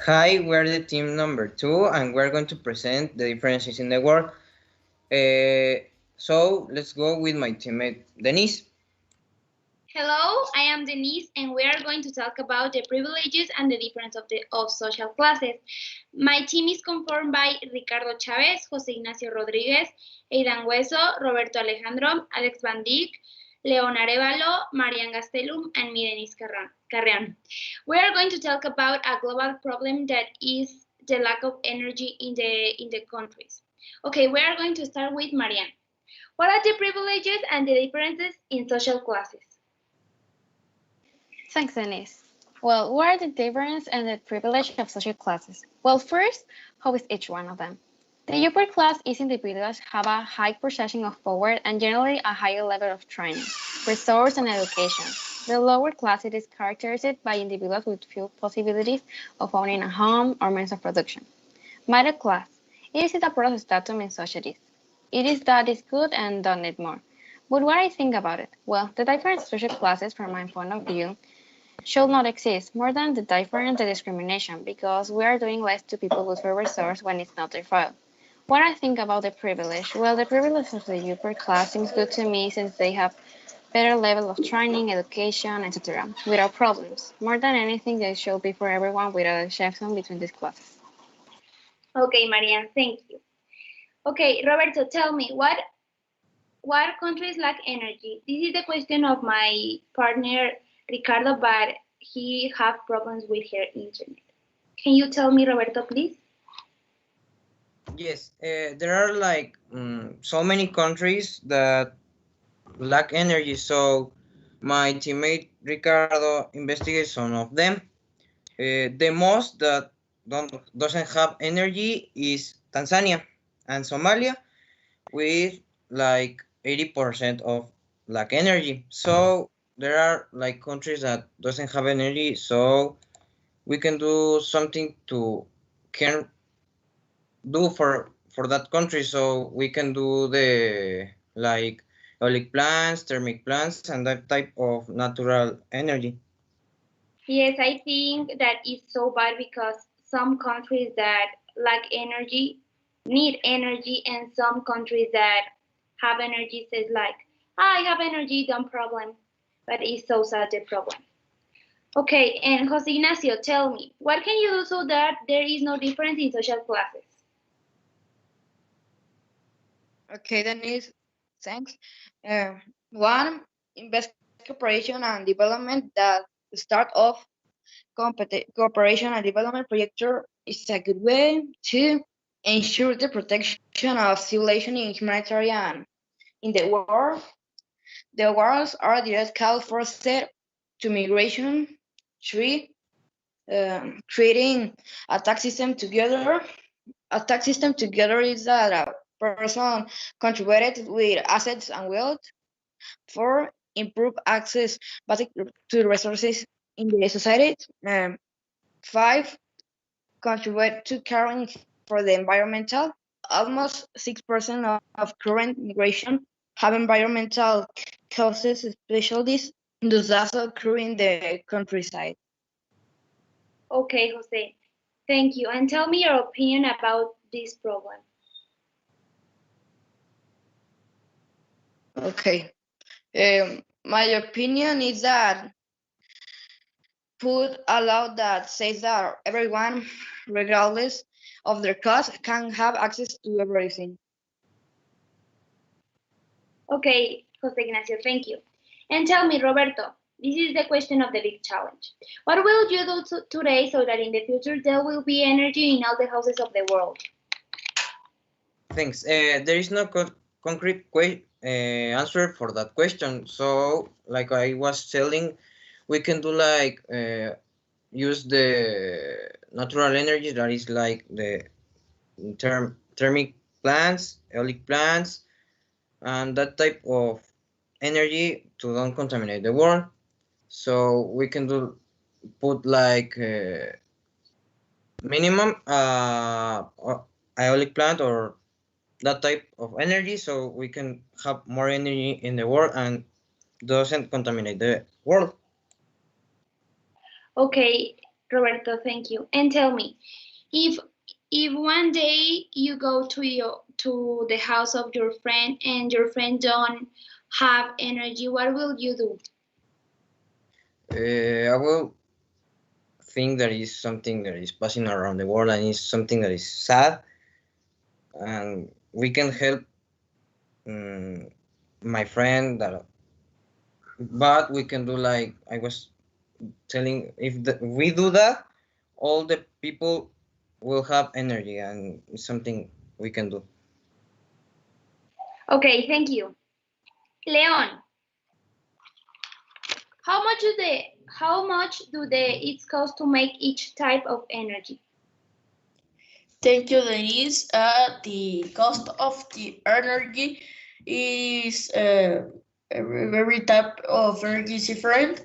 Hi, we're the team number 2, and we're going to present the differences in the world. So let's go with my teammate Denise. Hello, I am Denise, and we are going to talk about the privileges and the difference of social classes. My team is conformed by Ricardo Chavez, José Ignacio Rodríguez, Aidan Hueso, Roberto Alejandro, Alex Van Dijk, Leon Arevalo, Marian Gastelum, and me, Denise Carrion. We are going to talk about a global problem that is the lack of energy in the countries. Okay, we are going to start with Marian. What are the privileges and the differences in social classes? Thanks, Denise. Well, what are the difference and the privilege of social classes? Well, first, how is each one of them? The upper class is individuals have a high perception of power and generally a higher level of training, resource, and education. The lower class it is characterized by individuals with few possibilities of owning a home or means of production. Middle class, it is a process status in societies. It is that is good and don't need more. But what I think about it? Well, the different social classes from my point of view should not exist more than the difference the discrimination because we are doing less to people with fewer resources when it's not their fault. What I think about the privilege? Well, the privilege of the upper class seems good to me since they have better level of training, education, etc. without problems. More than anything, they should be for everyone without exception between these classes. Okay, Marian, thank you. Okay, Roberto, tell me what countries lack energy? This is the question of my partner Ricardo, but he have problems with her internet. Can you tell me, Roberto, please? Yes, there are like so many countries that lack energy. So my teammate Ricardo investigates some of them. The most that doesn't have energy is Tanzania and Somalia, with like 80% of lack energy. So there are like countries that doesn't have energy, so we can do something to can do for that country. So we can do the like eolic plants, thermic plants, and that type of natural energy. Yes, I think that is so bad because some countries that lack energy need energy, and some countries that have energy says like, I have energy, don't problem. But it's so sad the problem. Okay, and Jose Ignacio, tell me, what can you do so that there is no difference in social classes? Okay, Denise, thanks. One, invest cooperation and development that start off cooperation and development project is a good way to ensure the protection of civilization in humanitarian in the world. The wars are direct cause for set to migration. Three, creating a tax system together. A tax system together is that a person contributed with assets and wealth. Four, improve access basic to resources in the society. Five, contribute to caring for the environmental. Almost 6% of current migration have environmental causes, especially those also occur in the countryside. Okay, Jose, thank you. And tell me your opinion about this problem. Okay. My opinion is that put a law that says that everyone, regardless of their cost, can have access to everything. Okay, Jose Ignacio, thank you. And tell me, Roberto, this is the question of the big challenge. What will you do today so that in the future there will be energy in all the houses of the world? Thanks. There is no concrete answer for that question. So, like I was telling, we can do like use the natural energy that is like the thermic plants, eolic plants, and that type of energy to don't contaminate the world. So we can do put like minimum eolic plant or that type of energy, so we can have more energy in the world and doesn't contaminate the world. Okay, Roberto, thank you. And tell me, if one day you go to the house of your friend and your friend don't have energy, what will you do? I will think that is something that is passing around the world and is something that is sad, and we can help my friend that, but we can do like I was telling, if we do that, all the people will have energy, and it's something we can do. Okay, thank you. Leon, how much do it cost to make each type of energy? Thank you, Denise. The cost of the energy is every type of energy is different,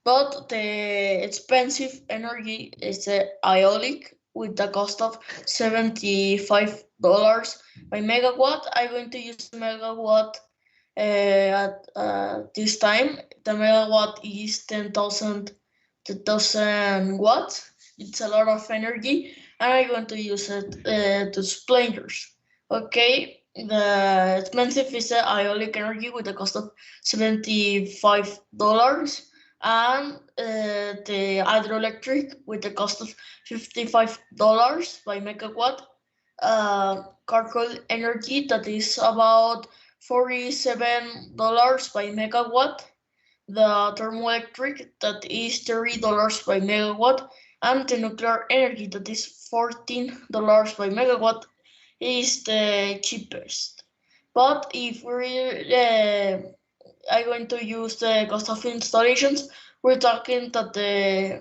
but the expensive energy is iolic with the cost of $75 by megawatt. I'm going to use megawatt at this time. The megawatt is 10,000 watts. It's a lot of energy, and I'm going to use it to explain yours. Okay, the expensive is the iolic energy with the cost of $75, and the hydroelectric with the cost of $55 by megawatt. Charcoal energy that is about $47 by megawatt, the thermoelectric that is $30 by megawatt, and the nuclear energy that is $14 by megawatt is the cheapest. But if we're going to use the cost of installations, we're talking that the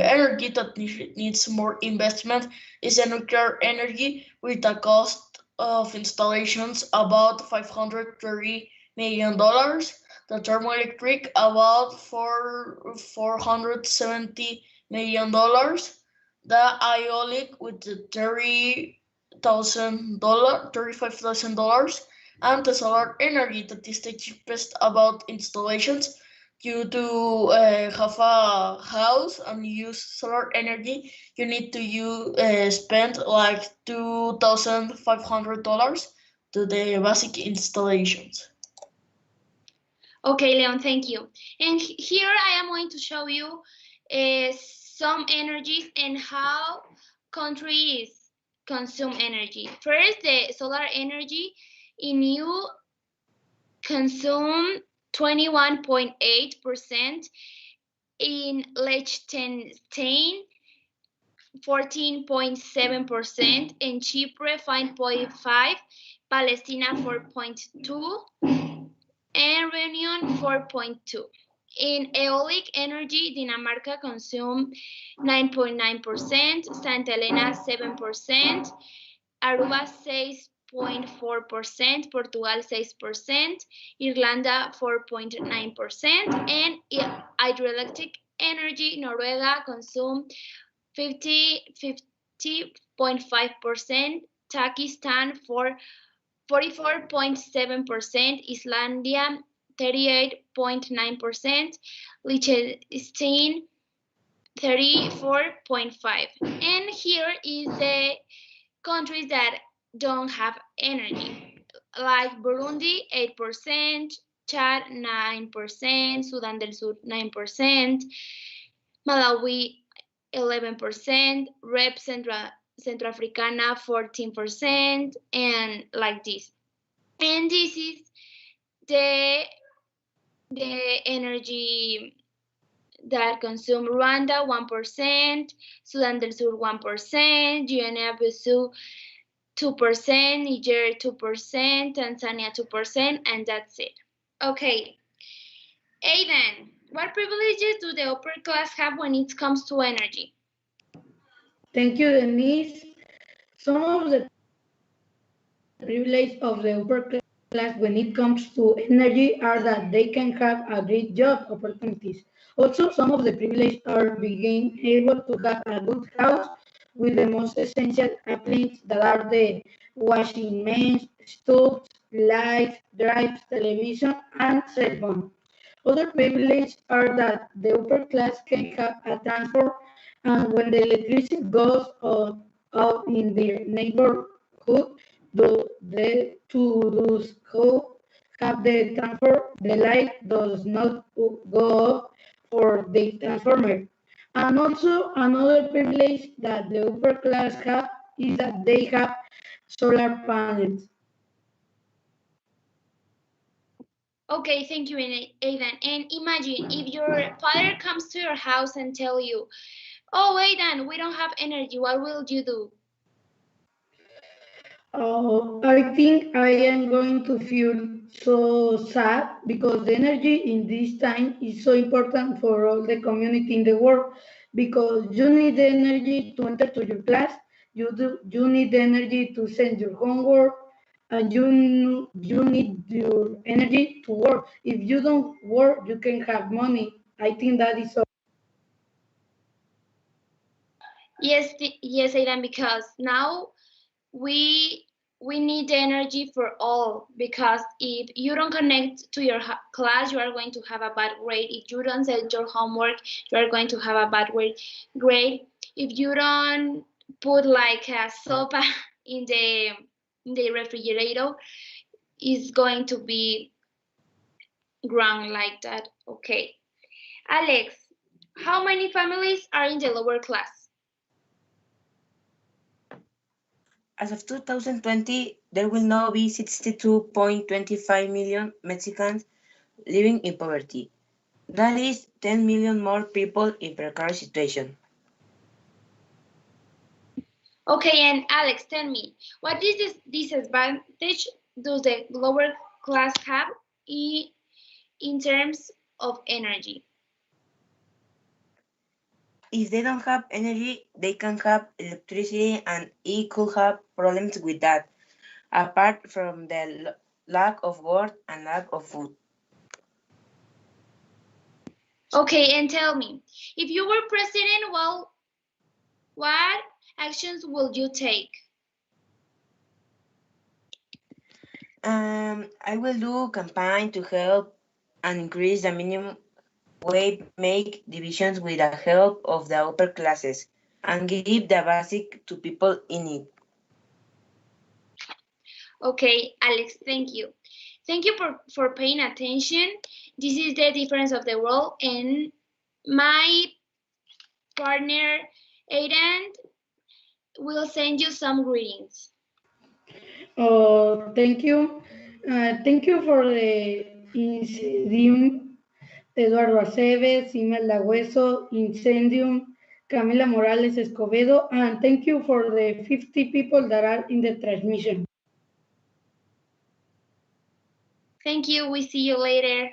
energy that needs more investment is the nuclear energy with a cost of installations about $530 million. The thermoelectric about $470 million. The iolic with the $35,000, and the solar energy that is the cheapest about installations. You do have a house and use solar energy, you need to spend like $2,500 to the basic installations. Okay, Leon, thank you. And here I am going to show you some energies and how countries consume energy. First, the solar energy in you consume 21.8%, in Liechtenstein 14.7%, in Chipre 5.5%, Palestina 4.2%, and Reunion 4.2%. In eolic energy, Dinamarca consume 9.9%, Santa Elena 7%, Aruba 6.4%, Portugal 6%, Irlanda 4.9%, and hydroelectric energy, Noruega consume 50.5%, Pakistan 44.7%, Icelandia 38.9%, Liechtenstein 34.5%. And here is the countries that don't have energy, like Burundi 8%, Chad 9%, Sudan del Sur 9%, Malawi 11%, Rep Centroafricana 14%, and like this. And this is the energy that consume Rwanda 1%, Sudan del Sur 1%, Guinea-Bissau 2%, Niger 2%, Tanzania 2%, and that's it. Okay, Aidan, what privileges do the upper class have when it comes to energy? Thank you, Denise. Some of the privileges of the upper class when it comes to energy are that they can have a great job opportunities. Also, some of the privileges are being able to have a good house with the most essential appliances that are the washing machine, stoves, lights, drives, television, and cell phone. Other privileges are that the upper class can have a transport And when the electricity goes out in their neighborhood, to those who have the transfer, the light does not go off for the transformer. And also another privilege that the upper class have is that they have solar panels. Okay, thank you, Aidan. And imagine if your father comes to your house and tell you, "Oh, Aidan, we don't have energy. What will you do?" I think I am going to feel so sad because the energy in this time is so important for all the community in the world because you need the energy to enter to your class, you need the energy to send your homework, and you need your energy to work. If you don't work, you can have money. I think that is so. Yes, yes, Aidan, because now we we need the energy for all because if you don't connect to your class, you are going to have a bad grade. If you don't send your homework, you are going to have a bad grade. If you don't put like a sopa in the refrigerator, it's going to be ground like that. Okay, Alex, how many families are in the lower class? As of 2020, there will now be 62.25 million Mexicans living in poverty. That is 10 million more people in precarious situation. Okay, and Alex, tell me, what is this disadvantage does the lower class have in terms of energy? If they don't have energy, they can have electricity and it could have problems with that, apart from the lack of work and lack of food. Okay, and tell me, if you were president, well, what actions would you take? I will do campaign to help and increase the minimum wage, make divisions with the help of the upper classes, and give the basic to people in need. Okay, Alex, thank you. Thank you for paying attention. This is the difference of the world, and my partner, Aiden, will send you some greetings. Oh, thank you. Thank you for the Incendium, Eduardo Aceves, Imelda Hueso, Incendium, Camila Morales Escobedo, and thank you for the 50 people that are in the transmission. Thank you. We see you later.